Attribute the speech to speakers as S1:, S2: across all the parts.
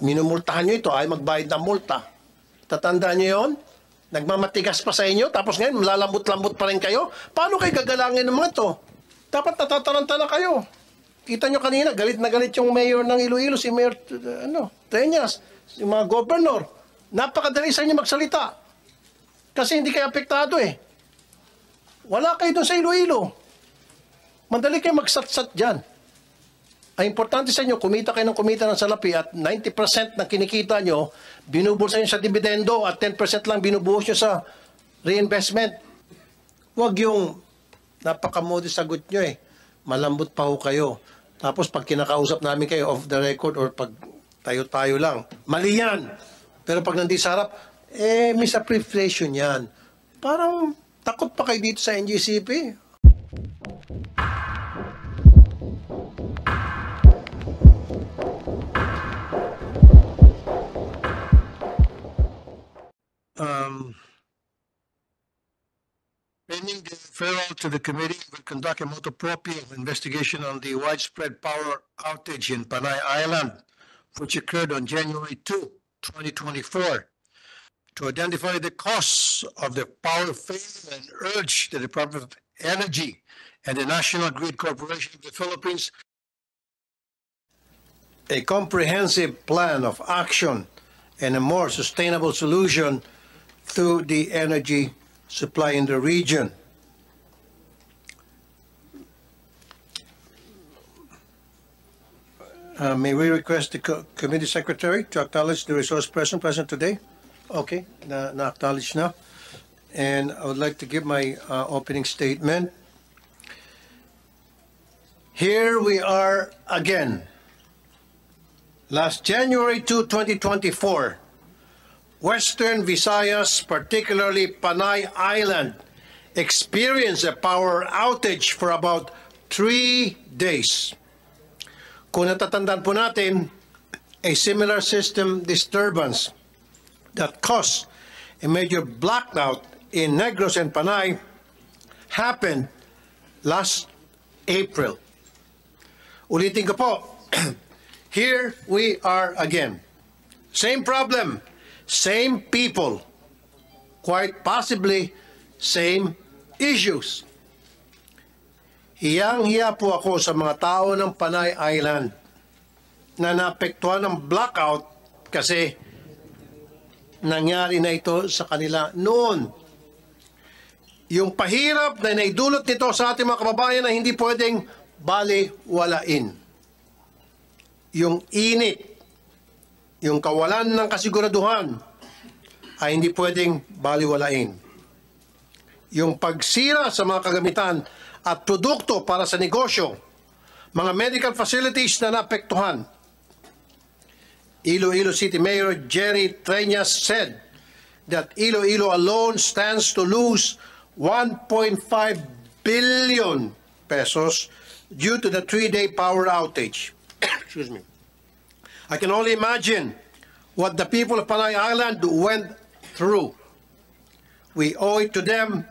S1: minumultahan nyo ito, ay magbayad ng multa. Tatandaan nyo yun? Nagmamatigas pa sa inyo, tapos ngayon lalambot-lambot pa rin kayo. Paano kayo gagalangin ng mga ito? Dapat natataranta na kayo. Kita nyo kanina, galit na galit yung mayor ng Iloilo, si Mayor Treñas, yung mga governor. Napakadali sa inyo magsalita. Kasi hindi kayo apektado eh. Wala kayo doon sa Iloilo. Madali kayo magsatsat dyan. Ang importante sa inyo, kumita kayo ng kumita ng salapi at 90% ng kinikita nyo, binubulsa nyo sa dividendo at 10% lang binubuhos nyo sa reinvestment. Huwag yung napakamodest sagot nyo eh. Malambot pa ho kayo. Tapos pag kinakausap namin kayo off the record or pag tayo-tayo lang, mali yan. Pero pag nandito sa harap, misappreciation yan. Parang takot pa kayo dito sa NGCP. Pending the referral to the committee, will conduct a motu proprio investigation on the widespread power outage in Panay Island, which occurred on January 2, 2024, to identify the cause of the power failure and urge the Department of Energy and the National Grid Corporation of the Philippines a comprehensive plan of action and a more sustainable solution to the energy supply in the region. May we request the committee secretary to acknowledge the resource person present today? Okay, na-acknowledge na. And I would like to give my opening statement. Here we are again. Last January 2, 2024, Western Visayas, particularly Panay Island, experienced a power outage for about 3 days. Kung natatandaan po natin, a similar system disturbance that caused a major blackout in Negros and Panay happened last April. Ulitin ko po, here we are again. Same problem. Same people, quite possibly same issues. Hiyang-hiya po ako sa mga tao ng Panay Island na naapektuhan ng blackout kasi nangyari na ito sa kanila noon. Yung pahirap na naidulot nito sa ating mga kababayan na hindi pwedeng baliwalain. Yung init, yung kawalan ng kasiguraduhan ay hindi pwedeng baliwalain. Yung pagsira sa mga kagamitan at produkto para sa negosyo, mga medical facilities na naapektuhan. Iloilo City Mayor Jerry Treñas said that Iloilo alone stands to lose 1.5 billion pesos due to the 3-day power outage. Excuse me. I can only imagine what the people of Panay Island went through. We owe it to them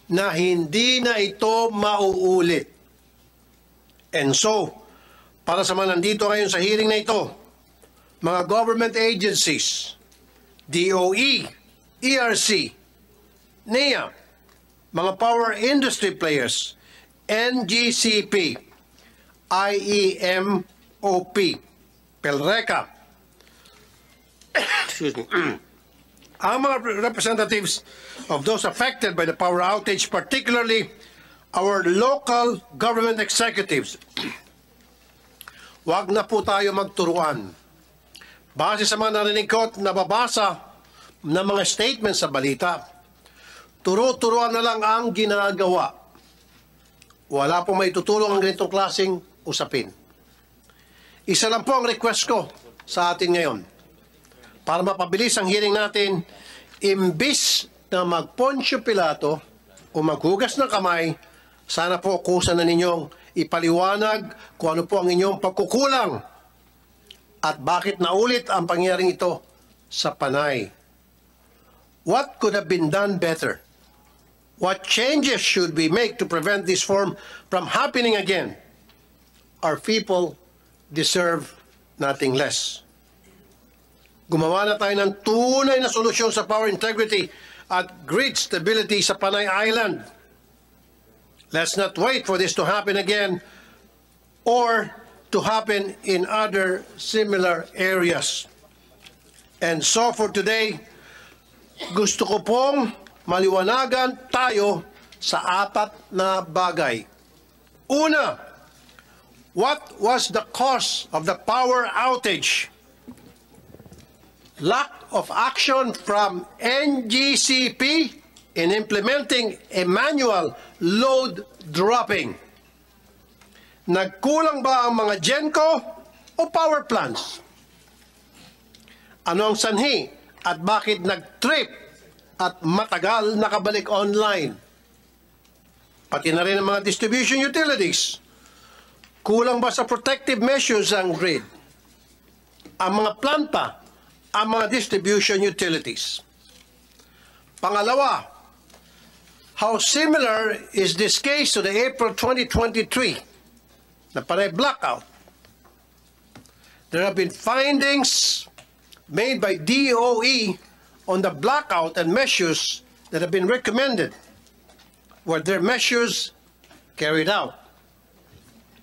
S1: na hindi na ito mauulit. And so, para sa mga nandito ngayon sa hearing na ito, mga government agencies, DOE, ERC, NEA, mga power industry players, NGCP, IEMOP, PELRECA, excuse me, ang mga representatives of those affected by the power outage, particularly our local government executives. Huwag na po tayo magturuan. Base sa mga narinig ko at nababasa ng mga statements sa balita, turo-turuan na lang ang ginagawa. Wala pong maitutulong ang ganitong klaseng usapin. Isa lang po ang request ko sa atin ngayon. Para mapabilis ang hearing natin, imbis na mag-Poncio Pilato o maghugas ng kamay, sana po kusa na ninyong ipaliwanag kung ano po ang inyong pagkukulang at bakit naulit ang pangyayaring ito sa Panay. What could have been done better? What changes should we make to prevent this from happening again? Our people deserve nothing less. Gumawa na tayo ng tunay na solusyon sa power integrity at grid stability sa Panay Island. Let's not wait for this to happen again or to happen in other similar areas. And so for today, gusto ko pong maliwanagan tayo sa 4 na bagay. Una, what was the cause of the power outage? Lack of action from NGCP in implementing a manual load dropping. Nagkulang ba ang mga GENCO o power plants? Ano ang sanhi at bakit nag-trip at matagal nakabalik online? Pati na rin ang mga distribution utilities. Kulang ba sa protective measures ang grid? Ang mga planta, ang mga distribution utilities. Pangalawa, how similar is this case to the April 2023 na Panay blackout? There have been findings made by DOE on the blackout and measures that have been recommended. Were there measures carried out?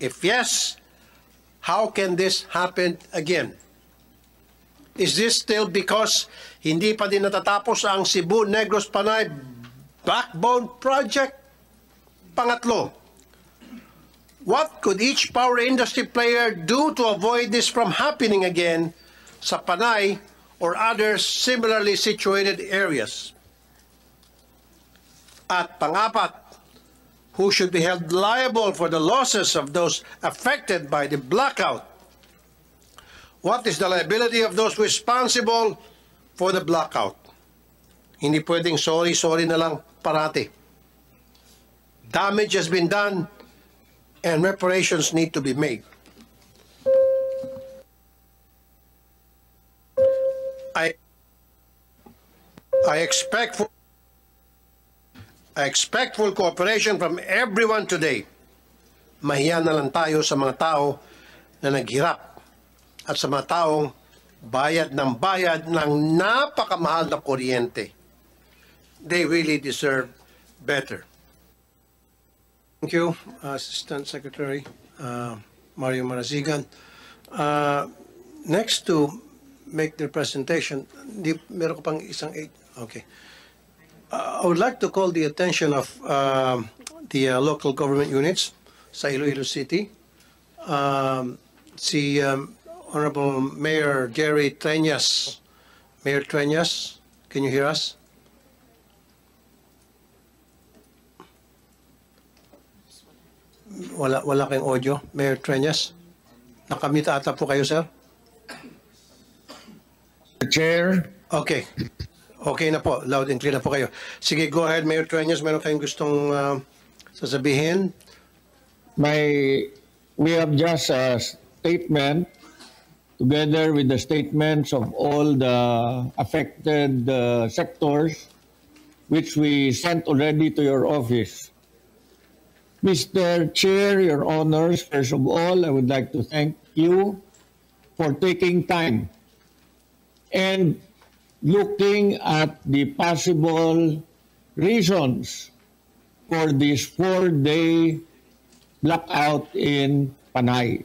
S1: If yes, how can this happen again? Is this still because hindi pa din natatapos ang Cebu Negros Panay Backbone Project? Pangatlo, what could each power industry player do to avoid this from happening again sa Panay or other similarly situated areas? At pangapat, who should be held liable for the losses of those affected by the blackout? What is the liability of those responsible for the blackout? Hindi pwedeng sorry na lang parati. Damage has been done and reparations need to be made. I expect full cooperation from everyone today. Mahiya na lang tayo sa mga tao na naghirap at sa mga taong bayad ng napakamahal na kuryente. They really deserve better. Thank you, Assistant Secretary Mario Marazigan. Next to make their presentation, meron ko pang isang 8. Okay. I would like to call the attention of the local government units sa Iloilo City. Si Honorable Mayor Jerry Treñas. Mayor Treñas, can you hear us? Wala kayong audio. Mayor Treñas. Nakamute ata po kayo, sir?
S2: Chair.
S1: Okay. Okay na po. Loud and clear na po kayo. Sige, go ahead, Mayor Treñas. Meron kayong gustong sasabihin?
S2: We have just a statement together with the statements of all the affected sectors which we sent already to your office. Mr. Chair, Your Honors, first of all, I would like to thank you for taking time and looking at the possible reasons for this 4-day blackout in Panay.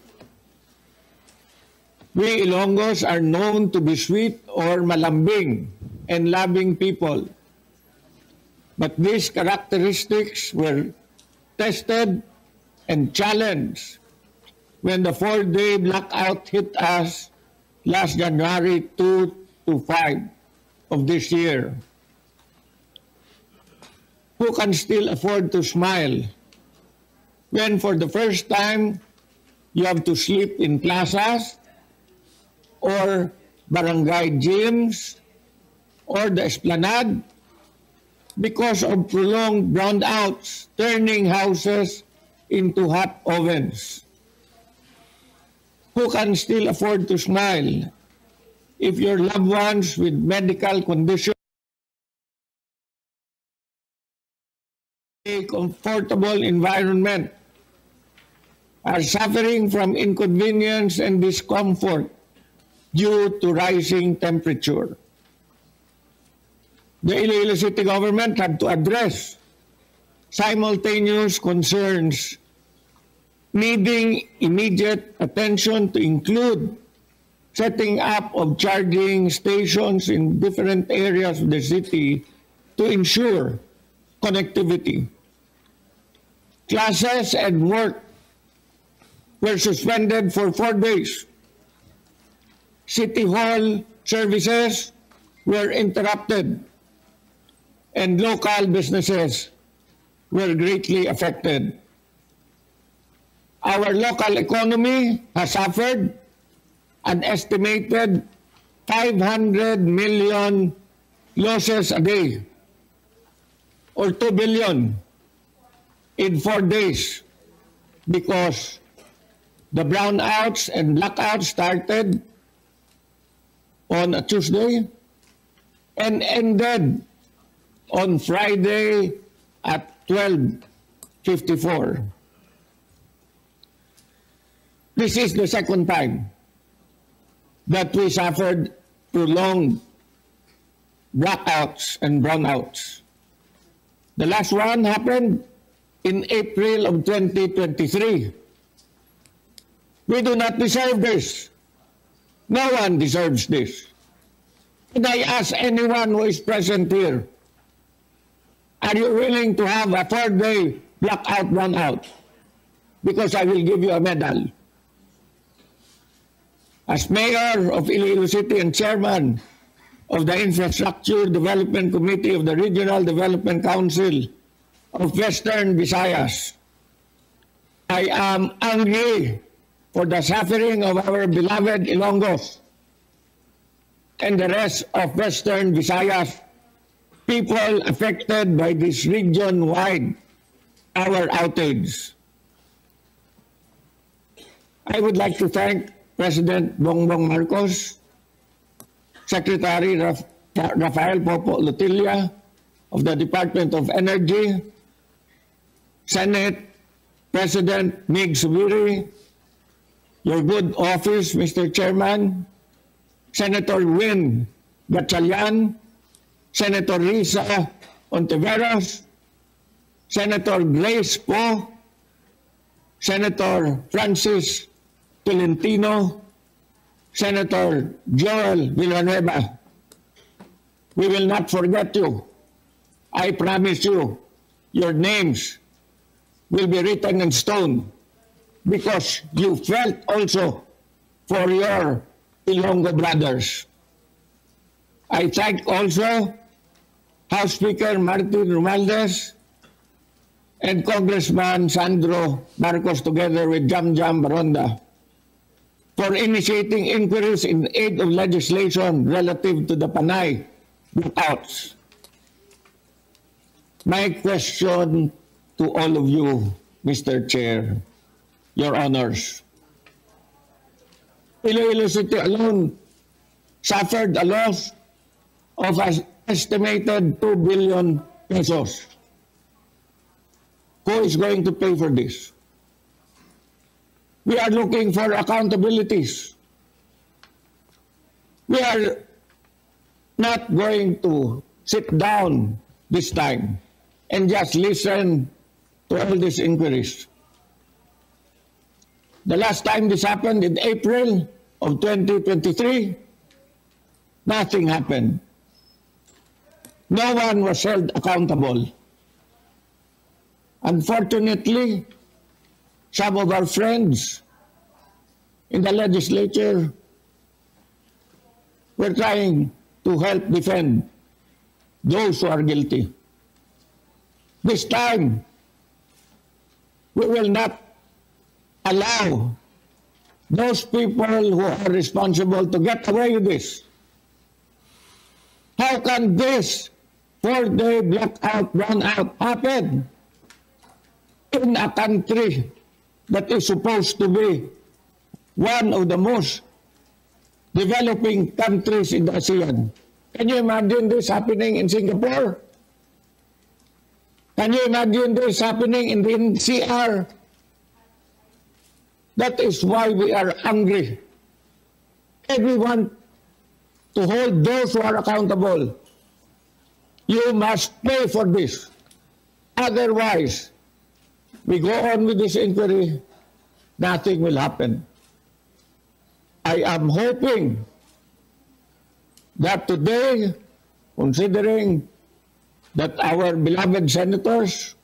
S2: We Ilonggos are known to be sweet or malambing and loving people. But these characteristics were tested and challenged when the 4-day blackout hit us last January 2 to 5 of this year. Who can still afford to smile when for the first time you have to sleep in plazas or barangay gyms or the esplanade because of prolonged brownouts, turning houses into hot ovens? Who can still afford to smile if your loved ones with medical conditions, a comfortable environment, are suffering from inconvenience and discomfort due to rising temperature. The Iloilo City government had to address simultaneous concerns needing immediate attention, to include setting up of charging stations in different areas of the city to ensure connectivity. Classes and work were suspended for 4 days. City Hall services were interrupted, and local businesses were greatly affected. Our local economy has suffered an estimated 500 million losses a day, or 2 billion in 4 days, because the brownouts and blackouts started on a Tuesday and ended on Friday at 12:54. This is the second time that we suffered prolonged blackouts and brownouts. The last one happened in April of 2023. We do not deserve this. No one deserves this. And I ask anyone who is present here, are you willing to have a 4-day blackout brownout? Because I will give you a medal. As mayor of Iloilo City and chairman of the Infrastructure Development Committee of the Regional Development Council of Western Visayas, I am angry for the suffering of our beloved Ilonggos and the rest of Western Visayas, people affected by this region-wide power outage. I would like to thank President Bongbong Marcos, Secretary Rafael Popo Lutilla of the Department of Energy, Senate President Mig Subiri, your good office, Mr. Chairman, Senator Win Gatchalian, Senator Risa Ontiveros, Senator Grace Poe, Senator Francis Tolentino, Senator Joel Villanueva. We will not forget you. I promise you, your names will be written in stone, because you felt also for your Ilonggo brothers. I thank also House Speaker Martin Romualdez and Congressman Sandro Marcos, together with Jamjam Baronda, for initiating inquiries in aid of legislation relative to the Panay blackouts. My question to all of you, Mr. Chair, Your Honors. Iloilo City alone suffered a loss of an estimated 2 billion pesos. Who is going to pay for this? We are looking for accountabilities. We are not going to sit down this time and just listen to all these inquiries. The last time this happened in April of 2023, nothing happened. No one was held accountable. Unfortunately, some of our friends in the legislature were trying to help defend those who are guilty. This time, we will not allow those people who are responsible to get away with this. How can this 4-day blackout, brownout happen in a country that is supposed to be one of the most developing countries in the ASEAN? Can you imagine this happening in Singapore? Can you imagine this happening in the NCR? That is why we are angry. And we want to hold those who are accountable. You must pay for this. Otherwise, we go on with this inquiry, nothing will happen. I am hoping that today, considering that our beloved senators,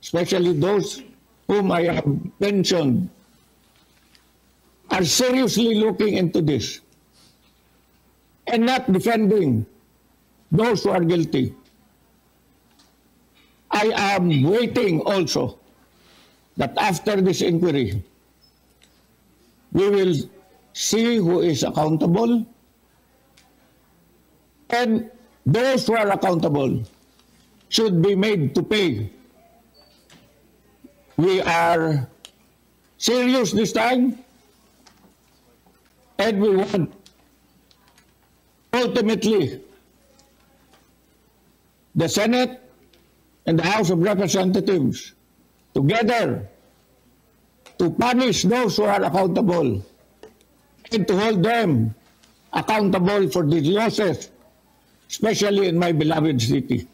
S2: especially those whom I have mentioned, are seriously looking into this and not defending those who are guilty. I am waiting also that after this inquiry, we will see who is accountable, and those who are accountable should be made to pay. We are serious this time, and we want ultimately the Senate and the House of Representatives together to punish those who are accountable and to hold them accountable for these losses, especially in my beloved city.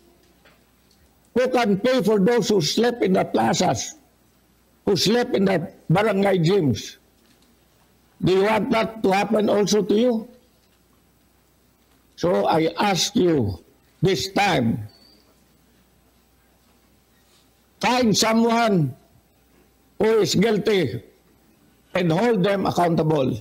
S2: Who can pay for those who slept in the plazas, who slept in the barangay gyms? Do you want that to happen also to you? So I ask you this time, find someone who is guilty and hold them accountable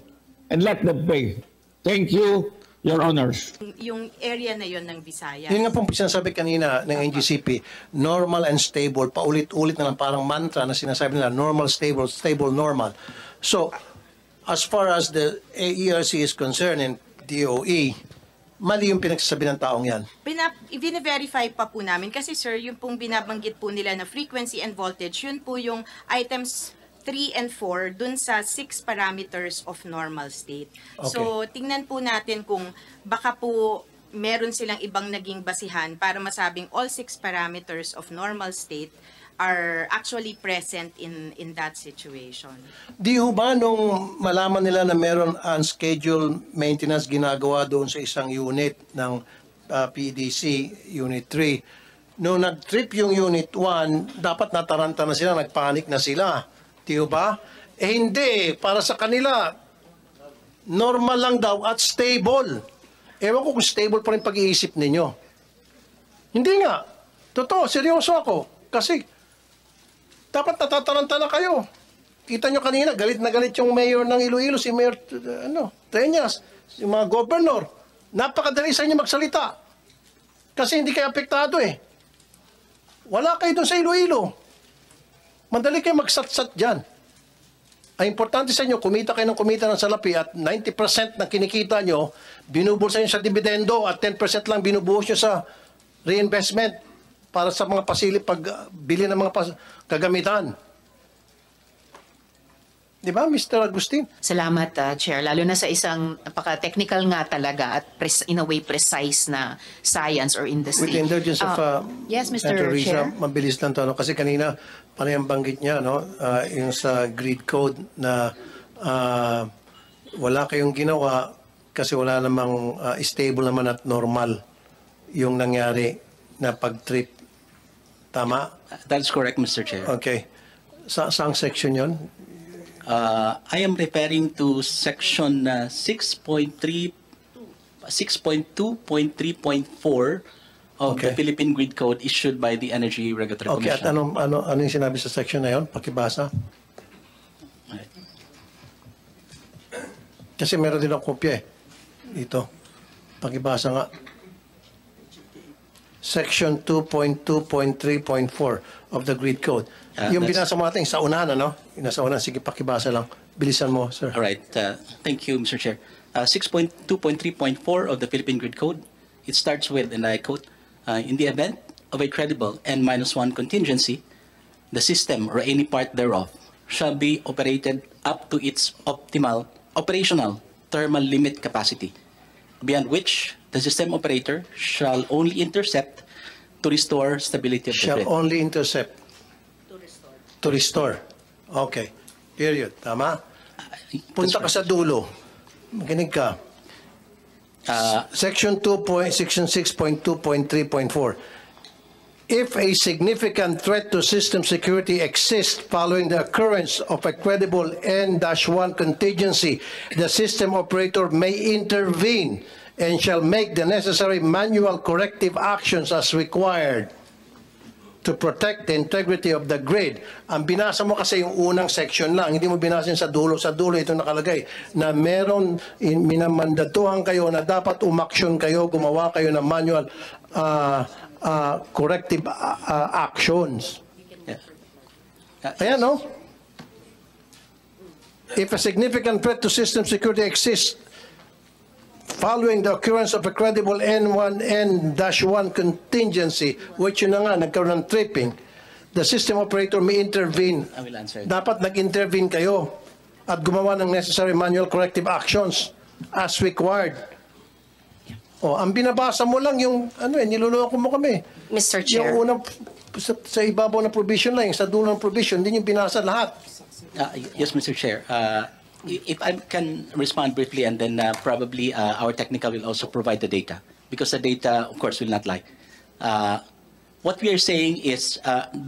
S2: and let them pay. Thank you, Your Honors.
S3: Yung area na yon ng Visayas.
S1: Yun nga pong sinasabi kanina ng NGCP, normal and stable, paulit-ulit na lang parang mantra na sinasabi nila, normal, stable, stable, normal. So, as far as the ERC is concerned and DOE, mali yung pinagsasabi ng taong yan.
S3: Bine-verify pa po namin kasi sir, yung pong binabanggit po nila na frequency and voltage, yun po yung items 3 and 4 dun sa 6 parameters of normal state.
S1: Okay.
S3: So, tingnan po natin kung baka po meron silang ibang naging basihan para masabing all 6 parameters of normal state are actually present in that situation.
S1: Di ho ba nung malaman nila na meron unscheduled maintenance ginagawa doon sa isang unit ng PDC, Unit 3, nung nag-trip yung Unit 1, dapat nataranta na sila, nagpanik na sila. Di ho ba? Eh hindi, para sa kanila, normal lang daw at stable. Ewan ko kung stable pa rin pag-iisip ninyo. Hindi nga. Totoo, seryoso ako. Kasi, dapat natataranta na kayo. Kita nyo kanina, galit na galit yung mayor ng Iloilo, si Mayor Treñas, yung mga governor. Napakadali sa inyo magsalita. Kasi hindi kayo apektado eh. Wala kayo doon sa Iloilo. Madali kayo magsatsat dyan. Ang importante sa inyo, kumita kayo ng kumita ng salapi at 90% ng kinikita nyo, binubulsa nyo sa dividendo at 10% lang binubuhos nyo sa reinvestment para sa mga pagbili ng mga kagamitan. Di ba, Mr. Agustin?
S4: Salamat, Chair. Lalo na sa isang napaka-technical nga talaga at in a way precise na science or industry.
S1: With the indulgence of
S4: yes, Mr.
S1: Senator Risa,
S4: Chair.
S1: mabilis lang to. No? Kasi kanina, parang banggit niya, no? Yung sa grid code na wala kayong ginawa kasi wala namang stable naman at normal yung nangyari na pag-trip. Tama?
S5: That's correct, Mr. Chair.
S1: Okay. Saang section yon?
S5: I am referring to section 6.2.3.4 of
S1: Okay.
S5: the Philippine Grid Code issued by the Energy Regulatory
S1: Okay, at
S5: Commission.
S1: ano yung sinabi sa section na yon? Pakibasa. Kasi meron din akong kopya eh. Dito. Pakibasa nga. Section 2.2.3.4 of the Grid Code. Yung
S5: that's-
S1: binasa mo natin sa unahan, ano? Yung nasa unahan, sige, pakibasa lang. Bilisan mo, sir.
S5: All right. Thank you, Mr. Chair. 6.2.3.4 of the Philippine Grid Code, it starts with, and I quote, in the event of a credible N-1 contingency, the system or any part thereof shall be operated up to its operational thermal limit capacity, beyond which the system operator shall only intercept to restore stability of the
S1: Shall
S5: grid.
S1: only intercept. To restore. Okay. Period. Tama? Punta ka sa dulo. Makinig ka. Section 6.2.3.4. If a significant threat to system security exists following the occurrence of a credible N-1 contingency, the system operator may intervene and shall make the necessary manual corrective actions as required to protect the integrity of the grid. Ang binasa mo kasi yung unang section lang, hindi mo binasa sa dulo. Sa dulo ito nakalagay na meron, minamandatuhan kayo na dapat umaksyon kayo, gumawa kayo ng manual corrective actions. Ayan, no? If a significant threat to system security exists following the occurrence of a credible N1 contingency, which yun na nga, nagkaroon ng tripping, the system operator may intervene.
S5: I will answer.
S1: Dapat nag-intervene kayo at gumawa ng necessary manual corrective actions as required. O, ang binabasa mo lang yung, niloloko mo kami.
S6: Mr. Chair.
S1: Yung unang, sa ibabaw na provision lang, sa dulo ng provision, hindi yung binasa lahat.
S5: Yes, Mr. Chair. If I can respond briefly, and then probably our technical will also provide the data, because the data, of course, will not lie. What we are saying is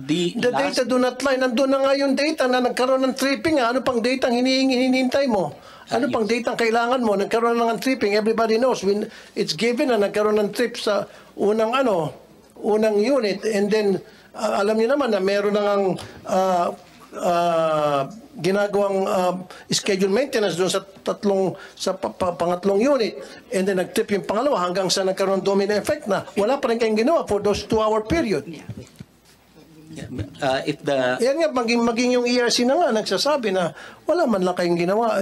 S5: the
S1: data do not lie. Nandun na nga yung data na nagkaroon ng tripping. Ano pang data ang hinihintay mo? Ano pang data ang kailangan mo? Nagkaroon ng tripping. Everybody knows. When it's given na nagkaroon ng trip sa unang unit. And then, alam niyo naman na meron nang ginagawang schedule maintenance doon sa pangatlong unit, and then nag-trip yung pangalawa hanggang sa nagkaroon domino effect na wala pa rin kayong ginawa for those 2-hour period. Yan nga, maging yung ERC na nga nagsasabi na wala man lang kayong ginawa,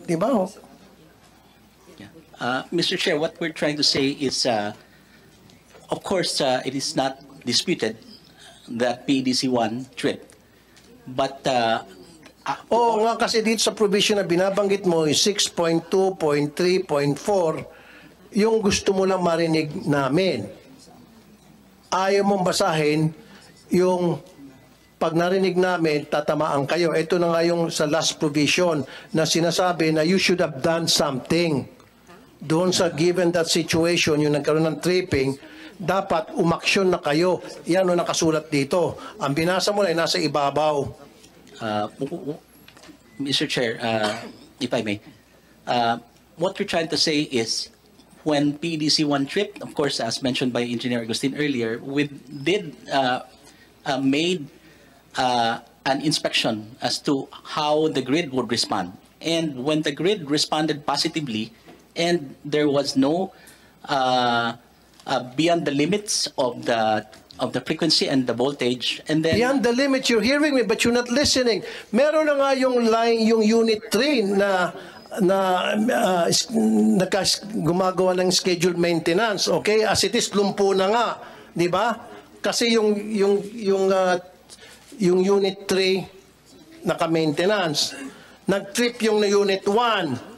S1: di ba?
S5: Mr. Chair, what we're trying to say is, of course, it is not disputed that PEDC-1 tripped. But
S1: oo nga, kasi dito sa provision na binabanggit mo, 6.2.3.4, yung gusto mo lang marinig namin. Ayaw mong basahin yung pag narinig namin, tatamaan kayo. Ito na nga yung sa last provision na sinasabi na you should have done something. Doon sa given that situation, yung nagkaroon ng tripping, dapat umaksyon na kayo. Yan o nakasulat dito. Ang binasa mo na nasa ibabaw.
S5: Mr. Chair, if I may, what we're trying to say is when PEDC-1 tripped, of course, as mentioned by Engineer Agustin earlier, we did made an inspection as to how the grid would respond. And when the grid responded positively and there was no beyond the limits of the frequency and the voltage, and then
S1: beyond the limits, you're hearing me but you're not listening. Meron na nga yung line, yung unit 3 na gumagawa ng scheduled maintenance, okay? As it is, lumpo na nga, di ba? Kasi yung unit 3 naka-maintenance, nag-trip yung na unit 1.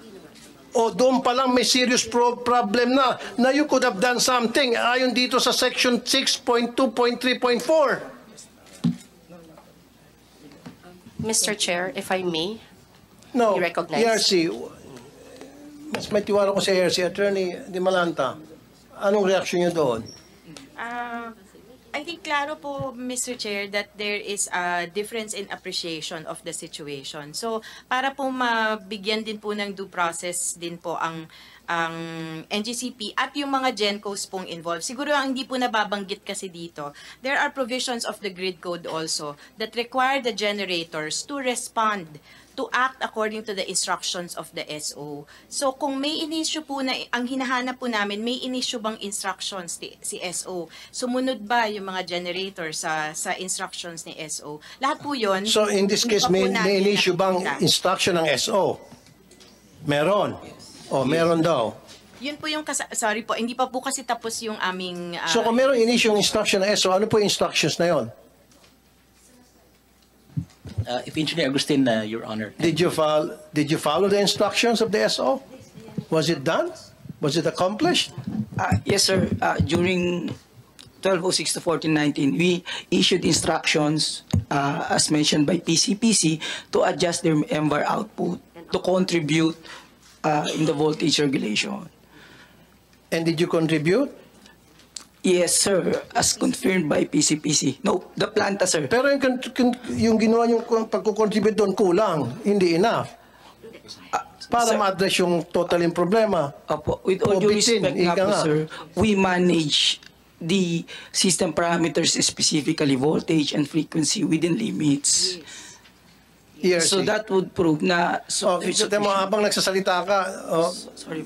S1: O doon pa lang may serious problem na you could have done something ayon dito sa section 6.2.3.4.
S6: Mr. Chair, if I may,
S1: No,
S6: you recognize.
S1: ERC, mas may tiwala ko sa ERC, Attorney Di Malanta. Anong reaction niyo doon?
S3: I think klaro po, Mr. Chair, that there is a difference in appreciation of the situation. So, para po mabigyan din po ng due process din po ang NGCP at yung mga GENCOs pong involved. Siguro ang hindi po nababanggit kasi dito, there are provisions of the grid code also that require the generators to respond, to act according to the instructions of the SO. So kung may in-issue po na, ang hinahanap po namin, may in-issue bang instructions si SO? Sumunod ba yung mga generators sa instructions ni SO? Lahat po yun.
S1: So in this case, may in-issue bang instruction ng SO? Meron. O, meron daw.
S3: Yun po yung, sorry po, hindi pa po kasi tapos yung aming...
S1: So kung meron in-issue yung instruction ng SO, ano po yung instructions na yon?
S5: if Engineer Agustin, Your Honor.
S1: Did you follow the instructions of the SO? Was it done? Was it accomplished?
S7: Yes, sir. During 1206 to 1419, we issued instructions, as mentioned by PCPC, to adjust their MVAR output to contribute in the voltage regulation.
S1: And did you contribute?
S7: Yes, sir, as confirmed by PCPC. No, the planta, sir.
S1: Pero yung ginawa yung pagkukontribute doon kulang, hindi enough. Para
S7: Sir,
S1: ma-address yung total yung problema.
S7: Opo, with all due
S1: Bitin,
S7: respect
S1: ika
S7: nga po,
S1: nga.
S7: sir, we manage the system parameters, specifically voltage and frequency, within limits.
S1: ERC.
S7: So that would prove na
S1: Oh, kita mo, habang nagsasalita ka,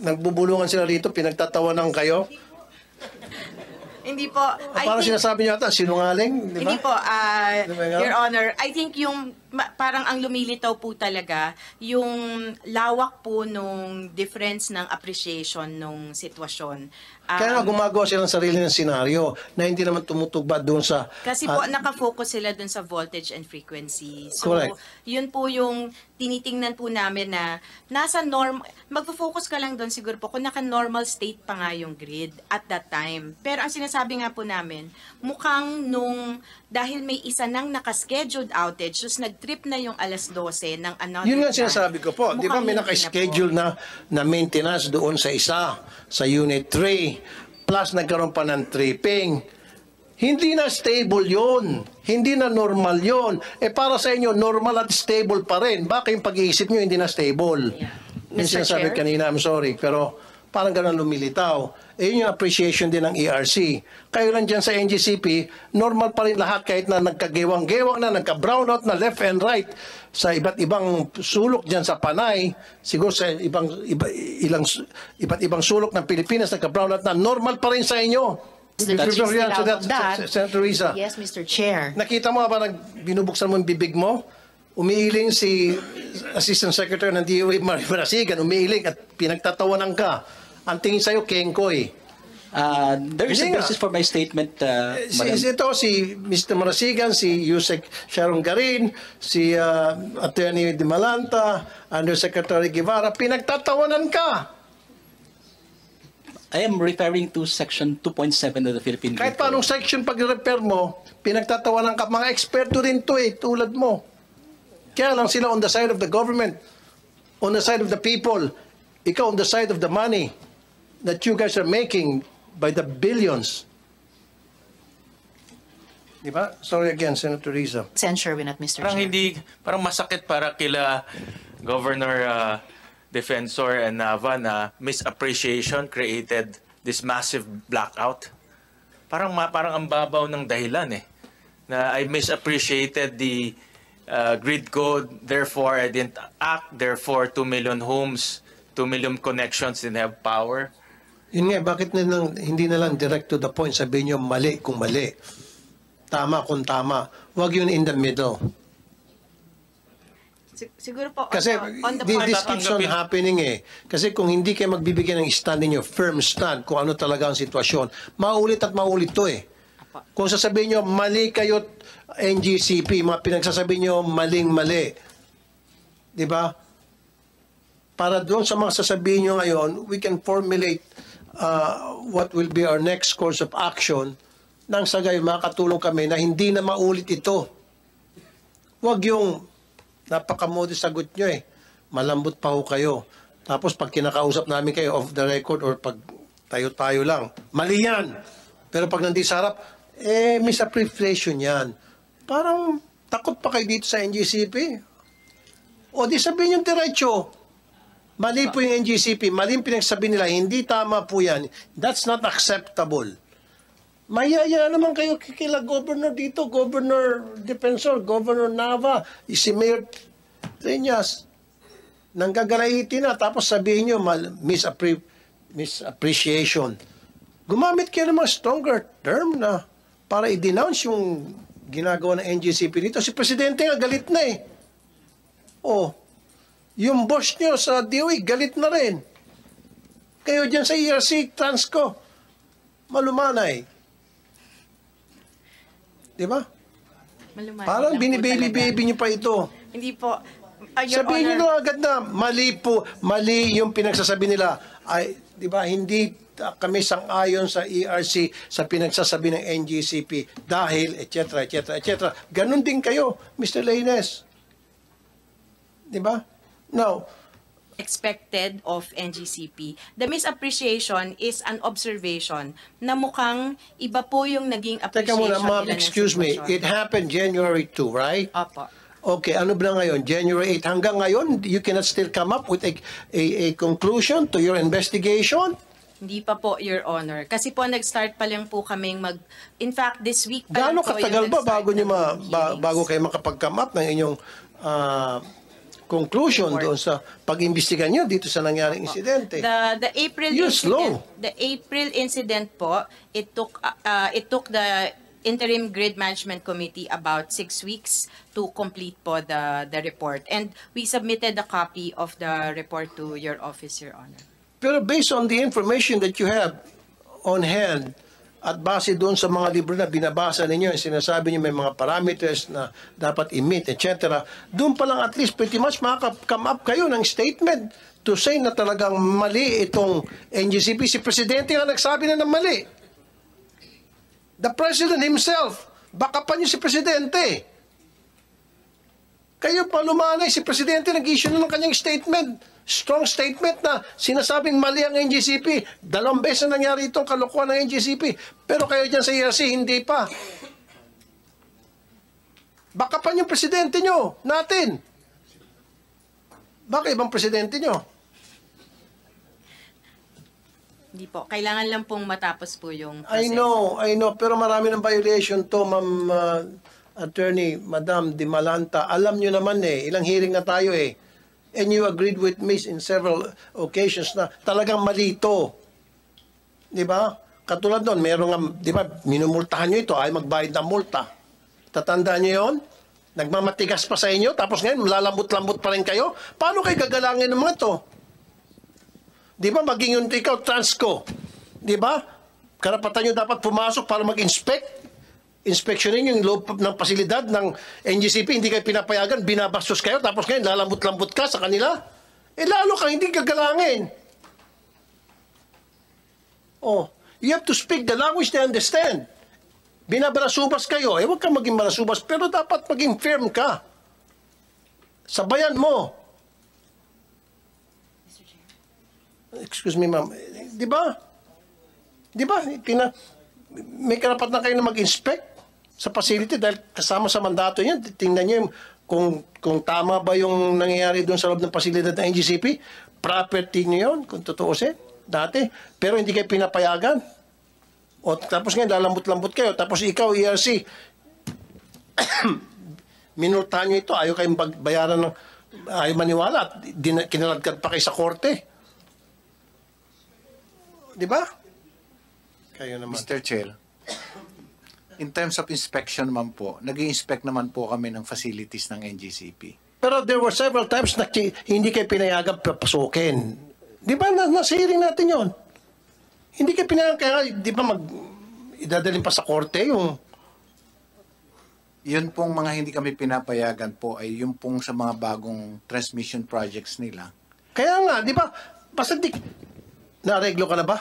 S1: nagbubulungan sila rito, pinagtatawanan kayo.
S3: Hindi po.
S1: Parang sinasabi niyo ata, sinungaling, di ba?
S3: Hindi po,
S1: Di ba nga?
S3: Your Honor, I think yung parang ang lumilitaw po talaga yung lawak po nung difference ng appreciation nung sitwasyon.
S1: Kaya nga gumagawa sila ng sarili ng senaryo na hindi naman tumutugba doon sa...
S3: Kasi po nakafocus sila dun sa voltage and frequency. So,
S1: Correct.
S3: yun po yung tinitingnan po namin na nasa magfo-focus ka lang doon siguro po kung naka-normal state pa nga yung grid at that time. Pero ang sinasabi nga po namin, mukhang dahil may isa nang naka-scheduled outage, just nag-trip na yung alas 12 ng another
S1: Yun nga
S3: plant,
S1: sinasabi ko po. Di ba
S3: mukhang
S1: may
S3: hindi
S1: naka-schedule na maintenance doon sa isa, sa unit 3, plus nagkaroon pa ng tripping. Hindi na stable yun. Hindi na normal yun. Para sa inyo, normal at stable pa rin. Baka yung pag-iisip nyo hindi na stable. Yung
S6: Mr.
S1: sinasabi
S6: Chair?
S1: kanina, I'm sorry, pero parang ganun lumilitaw. Yun yung appreciation din ng ERC. Kayo lang dyan sa NGCP, normal pa rin lahat kahit na nagkagewang-gewang na, nagka-brownout na left and right sa iba't ibang sulok dyan sa Panay, siguro sa iba't ibang sulok ng Pilipinas, nagka-brownout na, normal pa rin sa inyo.
S4: That's just
S1: React to
S4: out of that.
S1: Senator Risa.
S4: Yes, Mr. Chair.
S1: Nakita mo ba binubuksan mo yung bibig mo? Umiiling si Assistant Secretary ng DOA, Marie Marasigan, umiiling at pinagtatawanan ka. Ang tingin sa'yo, Kengkoy.
S5: There is a
S1: Hindi nga.
S5: basis for my statement, Madam.
S1: Si Mr. Marasigan, si Yusek Sharon Garin, si Attorney De Malanta, Undersecretary Guevara, pinagtatawanan ka.
S5: I am referring to Section 2.7 of the Philippine
S1: Kahit
S5: Grid
S1: paanong
S5: Code.
S1: section pag-repair mo, pinagtatawanan ka. Mga eksperto rin to tulad mo. Kaya lang sila on the side of the government, on the side of the people, ikaw on the side of the money that you guys are making by the billions. Di ba? Sorry again, Senator Risa.
S4: Censure we not, Mr.
S8: Parang
S4: Chair.
S8: parang masakit para kila Governor Defensor and Nava na misappreciation created this massive blackout. Parang ang babaw ng dahilan na I misappreciated the grid code, therefore I didn't act, therefore 2 million homes, 2 million connections didn't have power.
S1: Yun nga, bakit hindi na lang direct to the point, sabihin nyo mali kung mali. Tama kung tama. Huwag yun in the middle.
S3: Siguro po,
S1: Kasi
S3: on the
S1: this
S3: part,
S1: keeps on happening Kasi kung hindi kayo magbibigay ng stand ninyo, firm stand, kung ano talaga ang sitwasyon, maulit at maulit to Kung sasabihin nyo, mali kayo NGCP, mga pinagsasabihin nyo, maling-mali. Di ba? Para doon sa mga sasabihin nyo ngayon, we can formulate what will be our next course of action nang sa gayon makakatulong kami na hindi na maulit ito. Huwag yung napakamodest sagot nyo malambot pa ho kayo. Tapos pag kinakausap namin kayo off the record or pag tayo-tayo lang, mali yan. Pero pag nandito sa harap, misappreciation yan. Parang takot pa kayo dito sa NGCP. O di sabihin yung diretso. Mali po yung NGCP, mali yung pinagsabi nila, hindi tama po yan. That's not acceptable. Mayaya naman kayo kila Governor dito, Governor Defensor, Governor Nava, si Mayor Triñas. Nanggagalaiti na, tapos sabihin nyo, misappreciation. Gumamit kayo ng mga stronger term na para i-denounce yung ginagawa ng NGCP dito. Si Presidente nga galit na yung boss nyo sa DOE, galit na rin. Kayo dyan sa ERC, Transco, malumanay. Di ba?
S3: malumanay
S1: Parang
S3: lang po
S1: binibaby-baby nyo pa ito.
S3: talaga. Hindi po. Your
S1: Sabihin nyo
S3: Honor,
S1: na agad na, mali yung pinagsasabi nila. Ay, di ba, hindi kami sang-ayon sa ERC sa pinagsasabi ng NGCP dahil, etc., etc., etc. Ganon din kayo, Mr. Lainez. Di ba? Now,
S3: expected of NGCP. The misappreciation is an observation na mukhang iba po yung naging
S1: Teka
S3: appreciation
S1: muna, ma'am,
S3: nila ng
S1: excuse me.
S3: sitwasyon.
S1: It happened January 2, right?
S3: Opo.
S1: Okay, ano ba ngayon? January 8. Hanggang ngayon, you cannot still come up with a conclusion to your investigation?
S3: Hindi pa po, Your Honor. Kasi po nag-start pa lang po kaming In fact, this week pa
S1: Gaano
S3: lang po
S1: katagal
S3: yung
S1: ba
S3: nag-start
S1: bago,
S3: ng
S1: bago kayo makapag-come up ng inyong conclusion
S3: Report.
S1: doon sa pag-imbestiga nyo dito sa nangyaring insidente?
S3: The April
S1: You're
S3: incident,
S1: slow.
S3: the April incident po, it took the Interim Grid Management Committee about 6 weeks to complete po the report. And we submitted a copy of the report to your office, Your Honor.
S1: Pero based on the information that you have on hand, at base doon sa mga libro na binabasa ninyo, sinasabi niyo may mga parameters na dapat i-meet, etc. Doon pa lang at least pretty much makaka-come up kayo ng statement to say na talagang mali itong NGCP. Si Presidente nga nagsabi na ng mali. The President himself, baka pa niyo si Presidente. Kayo pa lumanay, si Presidente nag-issue na ng kanyang statement. Strong statement na sinasabing mali ang NGCP. 2 beses na nangyari itong kalokohan ng NGCP. Pero kayo dyan sa ERC, hindi pa. Baka pa yung presidente nyo, natin. Baka ibang presidente nyo.
S3: Hindi po. Kailangan lang pong matapos po yung
S1: I
S3: proseso.
S1: know. Pero marami ng violation to, Ma'am Attorney, Madam Di Malanta. Alam nyo naman ilang hearing na tayo And you agreed with me in several occasions na talagang mali ito. Di ba? Katulad doon, meron nga, di ba, minumultahan nyo ito, ay magbayad ng multa. Tatandaan nyo yun? Nagmamatigas pa sa inyo, tapos ngayon, lalambot-lambot pa rin kayo? Paano kayo gagalangin ng mga ito? Di ba, maging yun ikaw, Transco? Di ba? Karapatan nyo dapat pumasok para mag-inspect. Inspeksyonin yung loob ng pasilidad ng NGCP, hindi kayo pinapayagan, binabastos kayo, tapos ngayon lalambot-lambot ka sa kanila. Lalo kang hindi gagalangin. You have to speak the language they understand. Binabarasubas kayo, huwag kang maging marasubas, pero dapat maging firm ka. Sabayan mo. Excuse me, ma'am. Di ba? May karapatan kayo na mag-inspect sa facility dahil kasama sa mandato niyan. Tingnan niyo kung tama ba yung nangyayari doon sa loob ng pasilidad ng NGCP. Property niyo yun, kung tutuusin, dati. Pero hindi kayo pinapayagan. Tapos ngayon, lalambot-lambot kayo. Tapos ikaw, ERC, minultahan niyo ito. Ayaw kayong bayaran ng, ayaw maniwala. At kinaladkad pa kayo sa korte. Di ba? Kayo naman.
S9: Mr. Chair, in terms of inspection naman po, nag-i-inspect naman po kami ng facilities ng NGCP.
S1: Pero there were several times na hindi kayo pinayagan papasukin. Di ba? Nasa hearing natin yon. Hindi kayo pinayagan, kaya di ba idadalhin pa sa korte yung...
S9: Yun pong mga hindi kami pinapayagan po ay yung pong sa mga bagong transmission projects nila.
S1: Kaya nga, di ba? Basta nareglo ka na ba?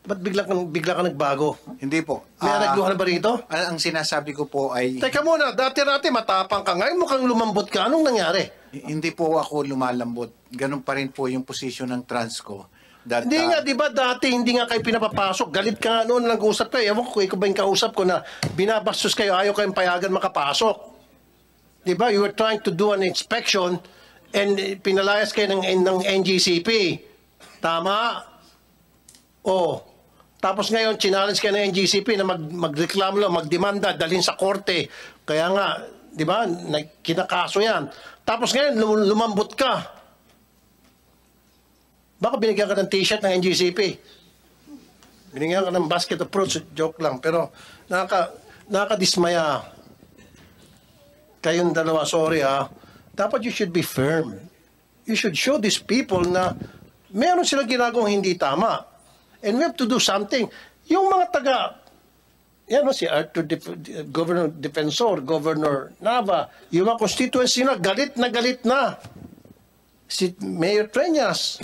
S1: Ba't bigla ka nagbago?
S9: Hindi po.
S1: May areglo ka na ba rito?
S9: Ang sinasabi ko po ay...
S1: Teka muna, dati-rati matapang ka. Ngayon mukhang lumambot ka. Anong nangyari?
S9: Hindi po ako lumalambot. Ganun pa rin po yung posisyon ng Transco.
S1: Hindi nga, di ba dati hindi nga kayo pinapapasok? Galit ka nga noon, nag-usap kayo. Ewan ko, ikaw ba yung kausap ko na binabastos kayo, ayaw kayong payagan makapasok. Di ba? You were trying to do an inspection and pinalayas kayo ng NGCP. Tama? Tapos ngayon, challenge ka ng NGCP na magreklamo lang, magdemanda, dalhin sa korte. Kaya nga, di ba, kinakaso yan. Tapos ngayon, lumambot ka. Baka binigyan ka ng t-shirt ng NGCP. Binigyan ka ng basket of fruits, joke lang. Pero nakakadismaya. Kayong dalawa, sorry Dapat you should be firm. You should show these people na meron silang ginagawang hindi tama. And we have to do something. Yung mga si Arthur, Governor Defensor, Governor Nava, yung mga constituency na galit na. Si Mayor Treñas,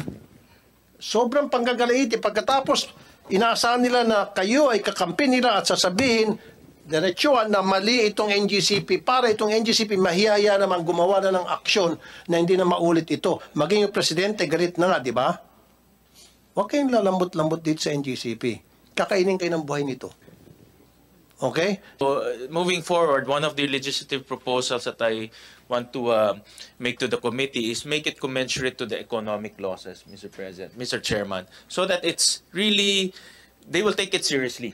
S1: sobrang panggagalaiti. Pagkatapos, inaasahan nila na kayo ay kakampi nila at sasabihin, diretsuhan na mali itong NGCP para itong NGCP mahiyaya naman gumawa na ng aksyon na hindi na maulit ito. Maging yung presidente, galit na nga, di ba? Huwag kayong lalambot-lambot dito sa NGCP. Kakainin kayo ng buhay nito. Okay?
S8: So, moving forward, one of the legislative proposals that I want to make to the committee is make it commensurate to the economic losses, Mr. President, Mr. Chairman, so that it's really, they will take it seriously.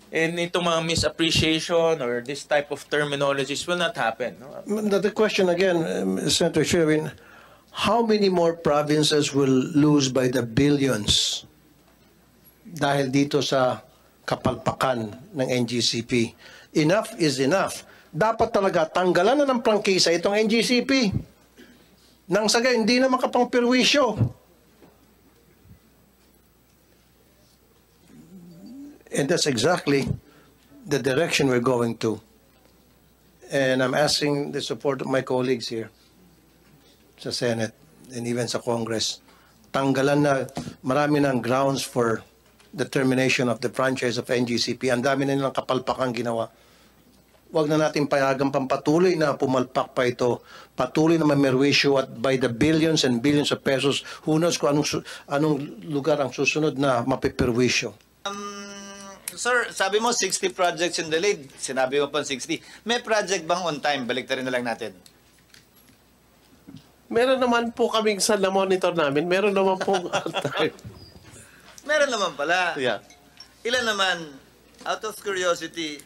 S8: And itong mga misappreciation or this type of terminologies will not happen. No?
S1: The question again, Senator Sherwin, how many more provinces will lose by the billions dahil dito sa kapalpakan ng NGCP? Enough is enough. Dapat talaga tanggalan na ng prangkisa itong NGCP. Nang sa gayon, hindi na makapangperwisyo. And that's exactly the direction we're going to. And I'm asking the support of my colleagues here sa Senate and even sa Congress. Tanggalan na, marami ng grounds for the termination of the franchise of NGCP. Ang dami na nilang kapalpakang ginawa. Huwag na natin payagang pampatuloy na pumalpak pa ito. Patuloy na mamerwisyo at by the billions and billions of pesos, who knows kung anong lugar ang susunod na mapiperwisyo.
S10: Sir, sabi mo 60 projects yung delayed. Sinabi mo pa 60. May project bang on time? Baliktarin na lang natin.
S11: Meron naman po kaming sa na-monitor namin. Meron naman po on time.
S10: Meron naman pala.
S11: Yeah.
S10: Ilan naman? Out of curiosity,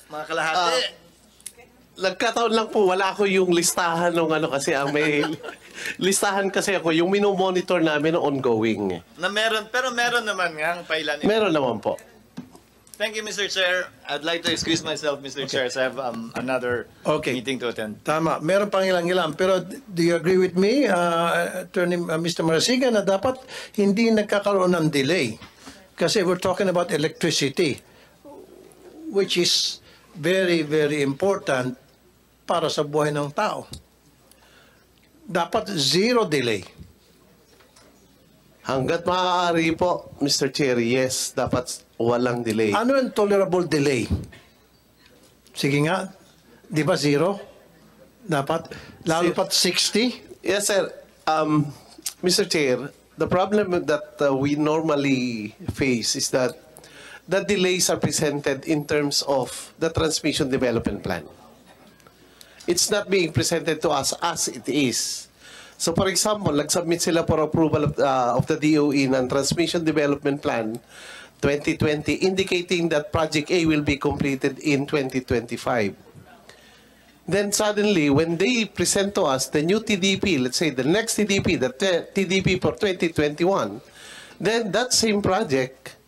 S10: mga kalahati.
S11: Nagkataon lang po, wala ako yung listahan ng ano kasi ang may listahan kasi ako, yung minomonitor namin ongoing.
S10: Na meron, pero meron naman nga ang pailan.
S11: Meron naman po.
S10: Thank you, Mr. Chair. I'd like to excuse myself, Mr. Chair, as I have another meeting to attend.
S1: Tama. Meron pang ilang-ilang. Pero do you agree with me, Attorney Mr. Marasigan, na dapat hindi nagkakaroon ng delay? Kasi we're talking about electricity, which is very, very important para sa buhay ng tao. Dapat zero delay.
S11: Hanggat maaari po, Mr. Chair, yes, dapat walang delay.
S1: Ano yung tolerable delay? Sige nga, di ba zero? Dapat, lalo pat 60?
S11: Yes, sir. Mr. Chair, the problem that we normally face is that the delays are presented in terms of the transmission development plan. It's not being presented to us as it is. So for example, nag-submit sila for approval of the DOE ng Transmission Development Plan 2020 indicating that Project A will be completed in 2025. Then suddenly, when they present to us the new TDP, let's say the next TDP, the TDP for 2021, then that same project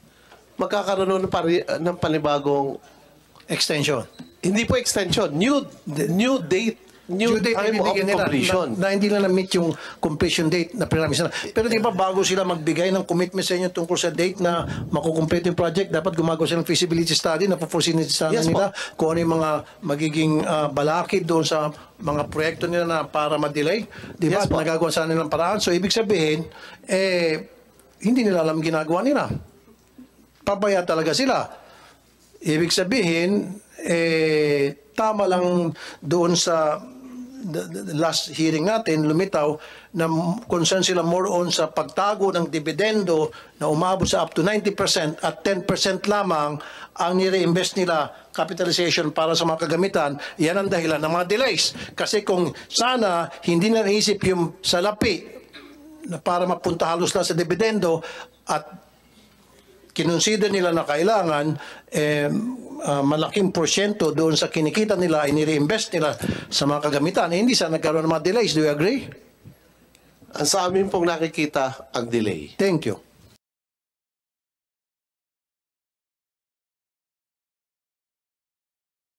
S11: magkakaroon ng panibagong
S1: extension.
S11: Hindi po extension, new date, new time of completion.
S1: Na hindi na na-meet yung completion date na pinamis na. Pero di ba bago sila magbigay ng commitment sa inyo tungkol sa date na makukomplete yung project, dapat gumagawa sila ng feasibility study na po-foresee nila kung ano yung mga magiging balakid doon sa mga proyekto nila na para ma-delay. Di ba? Nagagawa sana nilang paraan. So ibig sabihin, hindi nila alam ginagawa nila. Pabaya talaga sila. Ibig sabihin, tama lang doon sa last hearing natin, lumitaw na concern sila more on sa pagtago ng dividendo na umabot sa up to 90% at 10% lamang ang nire-invest nila capitalization para sa mga kagamitan. Yan ang dahilan ng mga delays. Kasi kung sana hindi na naisip yung salapi na para mapunta halos lang sa dividendo at kinonsider nila na kailangan malaking porsyento doon sa kinikita nila ay nire-invest nila sa mga kagamitan, hindi sana nagkaroon ng mga delays. Do you agree?
S11: Ang sa amin pong nakikita ang delay.
S1: Thank you.